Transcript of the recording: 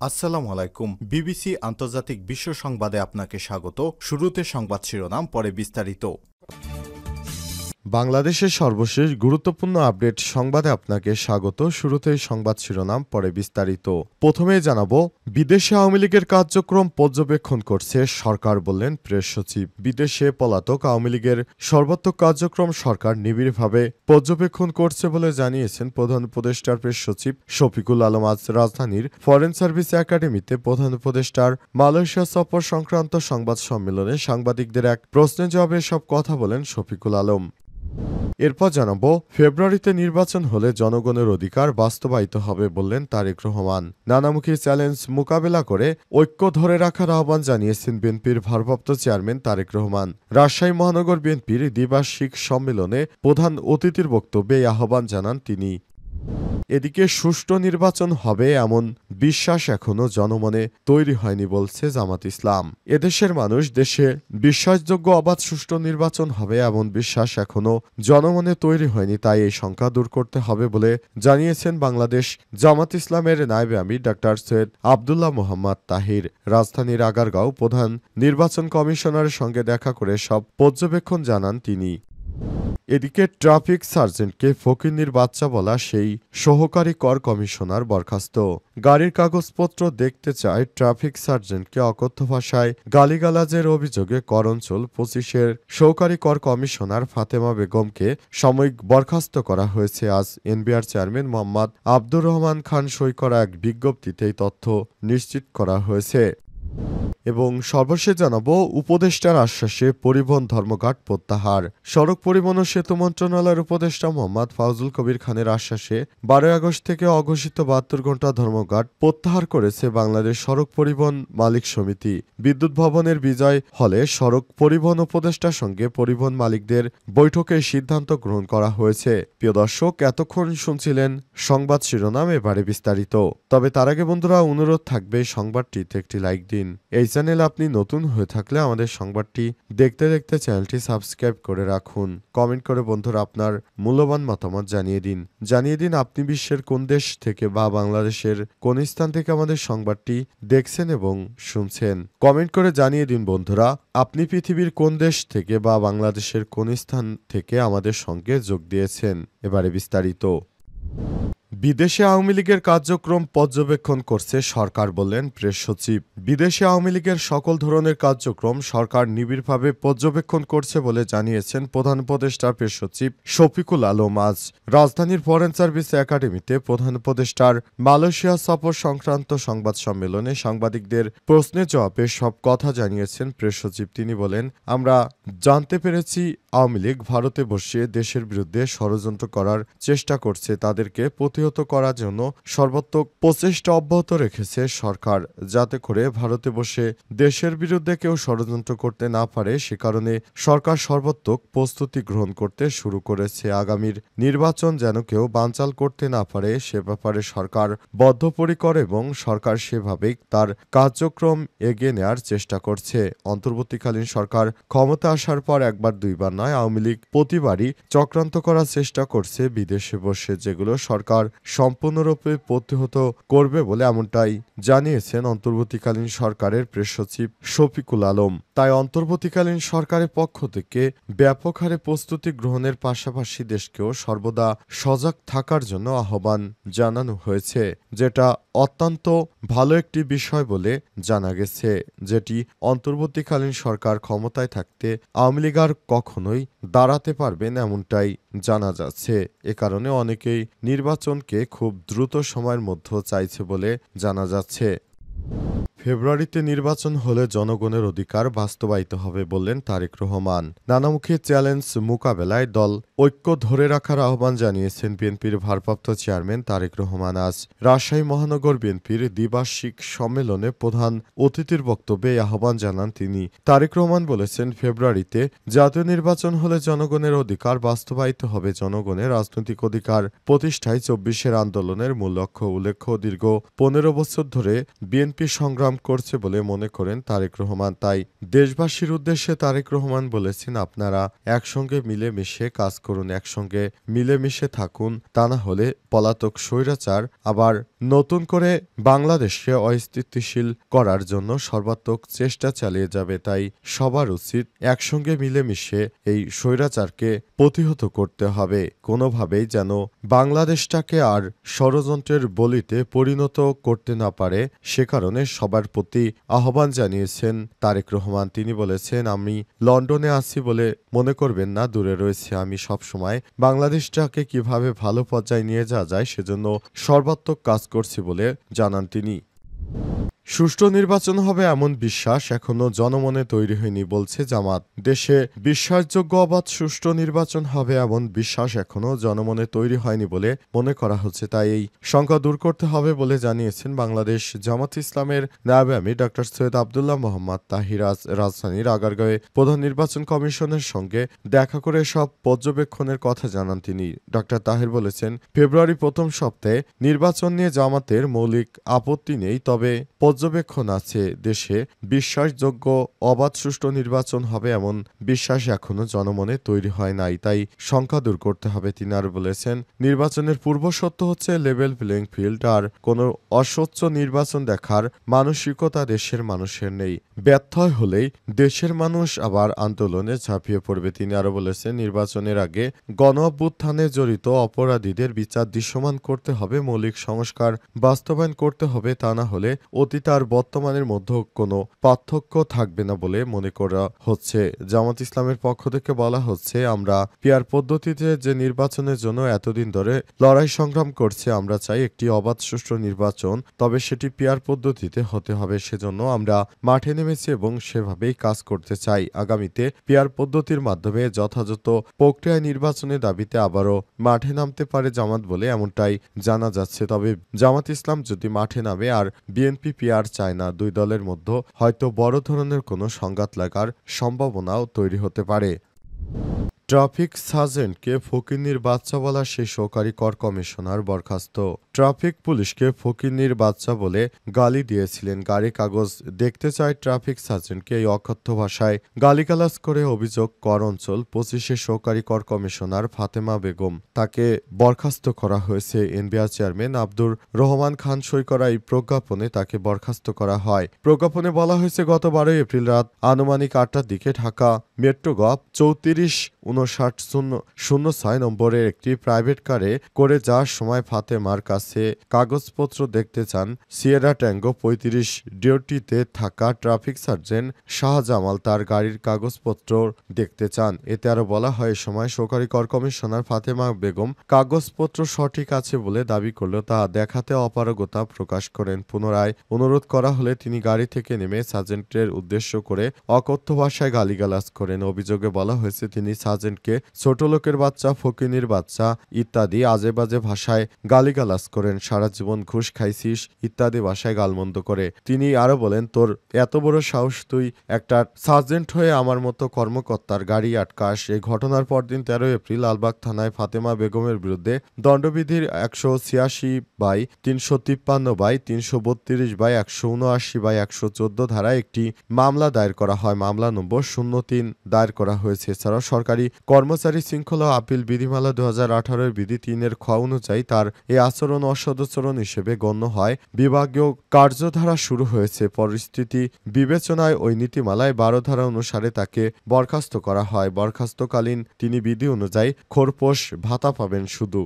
আসসালামু আলাইকুম। বিবিসি আন্তর্জাতিক বিশ্ব সংবাদে আপনাকে স্বাগত। শুরুতে সংবাদ শিরোনাম, পরে বিস্তারিত। বাংলাদেশের সর্বশেষ গুরুত্বপূর্ণ আপডেট সংবাদে আপনাকে স্বাগত। শুরুতেই সংবাদ শিরোনাম, পরে বিস্তারিত। প্রথমেই জানাবো, বিদেশে আওয়ামী লীগের কার্যক্রম পর্যবেক্ষণ করছে সরকার, বললেন প্রেস সচিব। বিদেশে পলাতক আওয়ামী লীগের সর্বাত্মক কার্যক্রম সরকার নিবিড়ভাবে পর্যবেক্ষণ করছে বলে জানিয়েছেন প্রধান উপদেষ্টার প্রেস সচিব শফিকুল আলম। আজ রাজধানীর ফরেন সার্ভিস একাডেমিতে প্রধান উপদেষ্টার মালয়েশিয়া সফর সংক্রান্ত সংবাদ সম্মেলনে সাংবাদিকদের এক প্রশ্নের জবাবে সব কথা বলেন শফিকুল আলম। এরপর জানাবো, ফেব্রুয়ারিতে নির্বাচন হলে জনগণের অধিকার বাস্তবায়িত হবে, বললেন তারেক রহমান। নানামুখী চ্যালেঞ্জ মোকাবেলা করে ঐক্য ধরে রাখার আহ্বান জানিয়েছেন বিএনপির ভারপ্রাপ্ত চেয়ারম্যান তারেক রহমান। রাজশাহী মহানগর বিএনপির দ্বিবার্ষিক সম্মেলনে প্রধান অতিথির বক্তব্যে এই আহ্বান জানান তিনি। এদিকে সুষ্ঠু নির্বাচন হবে এমন বিশ্বাস এখনো জনমনে তৈরি হয়নি, বলছে জামাত ইসলাম। এদেশের মানুষ দেশে বিশ্বাসযোগ্য অবাধ সুষ্ঠু নির্বাচন হবে এমন বিশ্বাস এখনো জনমনে তৈরি হয়নি, তাই এই শঙ্কা দূর করতে হবে বলে জানিয়েছেন বাংলাদেশ জামাত ইসলামের নায়েবে আমির ডাক্তার সৈয়দ আব্দুল্লাহ মোহাম্মদ তাহির। রাজধানীর আগারগাঁও প্রধান নির্বাচন কমিশনারের সঙ্গে দেখা করে সব পর্যবেক্ষণ জানান তিনি। এদিকে ট্রাফিক সার্জেন্টকে ফকিন্নির বাচ্চা বলা সেই সহকারী কর কমিশনার বরখাস্ত। গাড়ির কাগজপত্র দেখতে চায় ট্রাফিক সার্জেন্টকে অকথ্য ভাষায় গালিগালাজের অভিযোগে কর অঞ্চল 25-এর সহকারী কর কমিশনার ফাতেমা বেগমকে সাময়িক বরখাস্ত করা হয়েছে। আজ এনবিআর চেয়ারম্যান মোহাম্মদ আব্দুর রহমান খান সই করা এক বিজ্ঞপ্তিতে এই তথ্য নিশ্চিত করা হয়েছে। এবং সর্বশেষ জানাবো, উপদেষ্টার আশ্বাসে পরিবহন ধর্মঘট প্রত্যাহার। সড়ক পরিবহন ও সেতু মন্ত্রণালয়ের উপদেষ্টা মোহাম্মদ ফাউজুল কবির খানের আশ্বাসে 12 আগস্ট থেকে অঘোষিত 72 ঘণ্টা ধর্মঘট প্রত্যাহার করেছে বাংলাদেশ সড়ক পরিবহন মালিক সমিতি। বিদ্যুৎ ভবনের বিজয় হলে সড়ক পরিবহন উপদেষ্টার সঙ্গে পরিবহন মালিকদের বৈঠকে সিদ্ধান্ত গ্রহণ করা হয়েছে। প্রিয় দর্শক, এতক্ষণ শুনছিলেন সংবাদ শিরোনাম, এবারে বিস্তারিত। তবে তার আগে বন্ধুরা, অনুরোধ থাকবে সংবাদটিতে একটি লাইক দিন। এই চ্যানেল আপনি নতুন হয়ে থাকলে আমাদের সংবাদটি দেখতে দেখতে চ্যানেলটি সাবস্ক্রাইব করে রাখুন। কমেন্ট করে বন্ধুরা আপনার মূল্যবান মতামত জানিয়ে দিন আপনি বিশ্বের কোন দেশ থেকে বা বাংলাদেশের কোন স্থান থেকে আমাদের সংবাদটি দেখছেন এবং শুনছেন। কমেন্ট করে জানিয়ে দিন বন্ধুরা, আপনি পৃথিবীর কোন দেশ থেকে বা বাংলাদেশের কোন স্থান থেকে আমাদের সঙ্গে যোগ দিয়েছেন। এবারে বিস্তারিত। বিদেশে আওয়ামী লীগের কার্যক্রম পর্যবেক্ষণ করছে সরকার, বললেন প্রেস সচিব। বিদেশে আওয়ামী লীগের সকল ধরনের কার্যক্রম সরকার নিবিড়ভাবে পর্যবেক্ষণ করছে বলে জানিয়েছেন প্রধান উপদেষ্টার প্রেস সচিব শফিকুল আলম। আজ রাজধানীর ফরেন সার্ভিস একাডেমিতে প্রধান উপদেষ্টার মালয়েশিয়া সফর সংক্রান্ত সংবাদ সম্মেলনে সাংবাদিকদের প্রশ্নের জবাবে সব কথা জানিয়েছেন প্রেস সচিব। তিনি বলেন, আমরা জানতে পেরেছি আওয়ামী লীগ ভারতে বসে দেশের বিরুদ্ধে ষড়যন্ত্র করার চেষ্টা করছে। তাদেরকে প্রতিহত করার জন্য সর্বাত্মক প্রচেষ্টা অব্যাহত রেখেছে সরকার, যাতে করে ভারতে বসে দেশের বিরুদ্ধে কেউ ষড়যন্ত্র করতে না পারে। সে কারণে সরকার সর্বাত্মক প্রস্তুতি গ্রহণ করতে শুরু করেছে। আগামীর নির্বাচন যেন কেউ বানচাল করতে না পারে সে ব্যাপারে সরকার বদ্ধপরিকর এবং সরকার সেভাবেই তার কার্যক্রম এগিয়ে নেওয়ার চেষ্টা করছে। অন্তর্বর্তীকালীন সরকার ক্ষমতা আসার পর একবার দুইবার নয়, আওয়ামী লীগ প্রতিবারই চক্রান্ত করার চেষ্টা করছে বিদেশে বসে, যেগুলো সরকার সম্পূর্ণরূপে প্রতিহত করবে বলে এমনটাই জানিয়েছেন অন্তর্বর্তীকালীন সরকারের প্রেস সচিব শফিকুল আলম। তাই অন্তর্বর্তীকালীন সরকারের পক্ষ থেকে ব্যাপক হারে প্রস্তুতি গ্রহণের পাশাপাশি দেশকেও সর্বদা সজাগ থাকার জন্য আহ্বান জানানো হয়েছে, যেটা অত্যন্ত ভালো একটি বিষয় বলে জানা গেছে, যেটি অন্তর্বর্তীকালীন সরকার ক্ষমতায় থাকতে আওয়ামী লীগ আর কখনোই দাঁড়াতে পারবেন এমনটাই জানা যাচ্ছে। এ কারণে অনেকেই নির্বাচনকে খুব দ্রুত সময়ের মধ্যে চাইছে বলে জানা যাচ্ছে। ফেব্রুয়ারিতে নির্বাচন হলে জনগণের অধিকার বাস্তবায়িত হবে, বললেন তারেক রহমান। নানামুখী চ্যালেঞ্জ মোকাবেলায় দল ঐক্য ধরে রাখার আহ্বান জানিয়েছেন বিএনপির ভারপ্রাপ্ত চেয়ারম্যান তারেক রহমান। আজ রাজশাহী মহানগর বিএনপির দ্বিবার্ষিক সম্মেলনে প্রধান অতিথির বক্তব্যে এই আহ্বান জানান তিনি। তারেক রহমান বলেছেন, ফেব্রুয়ারিতে জাতীয় নির্বাচন হলে জনগণের অধিকার বাস্তবায়িত হবে। জনগণের রাজনৈতিক অধিকার প্রতিষ্ঠায় 24-এর আন্দোলনের মূল লক্ষ্য। উল্লেখ্য, দীর্ঘ 15 বছর ধরে বিএনপি সংগ্রাম করছে বলে মনে করেন তারেক রহমান। তাই দেশবাসীর উদ্দেশ্যে তারেক রহমান বলেছেন, আপনারা একসঙ্গে মিলেমিশে কাজ করুন, একসঙ্গে মিলেমিশে থাকুন, তা না হলে পলাতক স্বৈরাচার আবার নতুন করে বাংলাদেশকে অস্থিতিশীল করার জন্য সর্বাত্মক চেষ্টা চালিয়ে যাবে। তাই সবার উচিত একসঙ্গে মিলেমিশে এই স্বৈরাচারকে প্রতিহত করতে হবে, কোনোভাবেই যেন বাংলাদেশটাকে আর ষড়যন্ত্রের বলিতে পরিণত করতে না পারে, সে কারণে সবার প্রতি আহ্বান জানিয়েছেন তারেক রহমান। তিনি বলেছেন, আমি লন্ডনে আছি বলে মনে করবেন না, দূরে রয়েছে। আমি সবসময় বাংলাদেশটাকে কিভাবে ভালো পর্যায়ে নিয়ে যাওয়া যায় সেজন্য সর্বাত্মক কাজ করছি বলে জানান তিনি। সুষ্ঠু নির্বাচন হবে এমন বিশ্বাস এখনো জনমনে তৈরি হয়নি বলছে জামাত। দেশে বিশ্বাসযোগ্য অবাধ সুষ্ঠু নির্বাচন হবে এমন বিশ্বাস এখনো জনমনে তৈরি হয়নি বলে মনে করা হচ্ছে। তাই এই শঙ্কা দূর করতে হবে বলে জানিয়েছেন বাংলাদেশ জামাত ইসলামের নায়েবে আমির ডক্টর সৈয়দ আব্দুল্লাহ মোহাম্মদ তাহির। রাজধানীর আগারগাঁওয়ে প্রধান নির্বাচন কমিশনের সঙ্গে দেখা করে সব পর্যবেক্ষণের কথা জানান তিনি। ডক্টর তাহির বলেছেন, ফেব্রুয়ারি প্রথম সপ্তাহে নির্বাচন নিয়ে জামাতের মৌলিক আপত্তি নেই, তবে পর্যবেক্ষণ আছে। দেশে বিশ্বাসযোগ্য অবাধ সুষ্ঠু নির্বাচন হবে এমন বিশ্বাস এখনো জনমনে তৈরি হয় নাই, তাই শঙ্কা দূর করতে হবে। তিনি আর বলেছেন, নির্বাচনের পূর্বশর্ত হচ্ছে লেভেল প্লেইং ফিল্ড, আর কোনো অস্বচ্ছ নির্বাচন দেখার মানসিকতা দেশের মানুষের নেই। ব্যর্থ হলেই দেশের মানুষ আবার আন্দোলনে ঝাঁপিয়ে পড়বে। তিনি আরো বলেছেন, নির্বাচনের আগে গণ অভ্যুত্থানে জড়িত অপরাধীদের বিচার দৃশ্যমান করতে হবে, মৌলিক সংস্কার বাস্তবায়ন করতে হবে, তা না হলে অতীত আর বর্তমানের মধ্যে কোনো পার্থক্য থাকবে না বলে মনে করা হচ্ছে। জামাত ইসলামের পক্ষ থেকে বলা হচ্ছে, আমরা পিআর পদ্ধতিতে যে নির্বাচনের জন্য এতদিন ধরে লড়াই সংগ্রাম করছি, আমরা চাই একটি অবাধ সুষ্ঠু নির্বাচন, তবে সেটি পিআর পদ্ধতিতে হতে হবে। সেজন্য আমরা মাঠে নেমেছি এবং সেভাবেই কাজ করতে চাই। আগামীতে পিআর পদ্ধতির মাধ্যমে যথাযথ প্রক্রিয়ায় নির্বাচনের দাবিতে আবারও মাঠে নামতে পারে জামাত বলে এমনটাই জানা যাচ্ছে। তবে জামাত ইসলাম যদি মাঠে নামে আর বিএনপি পিআর চায় না, দুই দলের মধ্যে হয়তো বড় ধরনের কোনো সংঘাত লাগার সম্ভাবনাও তৈরি হতে পারে। ট্রাফিক সার্জেন্টকে ফকিন্নির বাচ্চা বলা সেই সহকারী কর কমিশনার বরখাস্ত। ট্রাফিক পুলিশকে ফকিন্নির বাচ্চা বলে গালি দিয়েছিলেন, গাড়ি কাগজ দেখতে চায় ট্রাফিক সার্জেন্টকে এই অকথ্য ভাষায় গালিগালাজ করে অভিযোগ কর অঞ্চল 25-এর সহকারী কর কমিশনার ফাতেমা বেগম। তাকে বরখাস্ত করা হয়েছে। এনবিআর চেয়ারম্যান আব্দুর রহমান খান সই করা এই প্রজ্ঞাপনে তাকে বরখাস্ত করা হয়। প্রজ্ঞাপনে বলা হয়েছে, গত 12 এপ্রিল রাত আনুমানিক 8টার দিকে ঢাকা মেট্রো গভ 34-59-06 নম্বরের একটি প্রাইভেট কারে করে যাওয়ার সময় ফাতেমার কাছে কাগজপত্র দেখতে চান সিয়েরা ট্যাঙ্গো 35 ডিওটিতে থাকা ট্রাফিক সার্জেন্ট শাহজামাল। তার গাড়ির কাগজপত্র দেখতে চান। এতে আরো বলা হয়, সময় সহকারী কর কমিশনার ফাতেমা বেগম কাগজপত্র সঠিক আছে বলে দাবি করলেও তা দেখাতে অপারগতা প্রকাশ করেন। পুনরায় অনুরোধ করা হলে তিনি গাড়ি থেকে নেমে সার্জেন্টের উদ্দেশ্য করে অকথ্য ভাষায় গালিগালাজ করেন। অভিযোগে বলা হয়েছে, তিনি সার্জেন্টকে ছোট লোকের বাচ্চা, ফকিনির বাচ্চা ইত্যাদি আজে বাজে ভাষায় গালিগালাজ করেন। সারা জীবন ঘুষ খাইছিস ইত্যাদি ভাষায় গালমন্দ করে। তিনি আরো বলেন, তোর এত বড় সাহস, তুই একটা সার্জেন্ট হয়ে আমার মতো কর্মকর্তার গাড়ি আটকাস। এই ঘটনার পরদিন 13 এপ্রিল লালবাগ থানায় ফাতেমা বেগমের বিরুদ্ধে দণ্ডবিধির 186/353/332/179/114 ধারায় একটি মামলা দায়ের করা হয়। মামলা নম্বর 03 দায়ের করা হয়েছে। এছাড়াও সরকারি কর্মচারী শৃঙ্খলা আপিল বিধিমালা 2018-এর বিধি 3-এর খ অনুযায়ী তার এই আচরণ অসদাচরণ হিসেবে গণ্য হয়। বিভাগীয় কার্যধারা শুরু হয়েছে। পরিস্থিতি বিবেচনায় ওই নীতিমালায় 12 ধারা অনুসারে তাকে বরখাস্ত করা হয়। বরখাস্তকালীন তিনি বিধি অনুযায়ী খোরপোশ ভাতা পাবেন শুধু।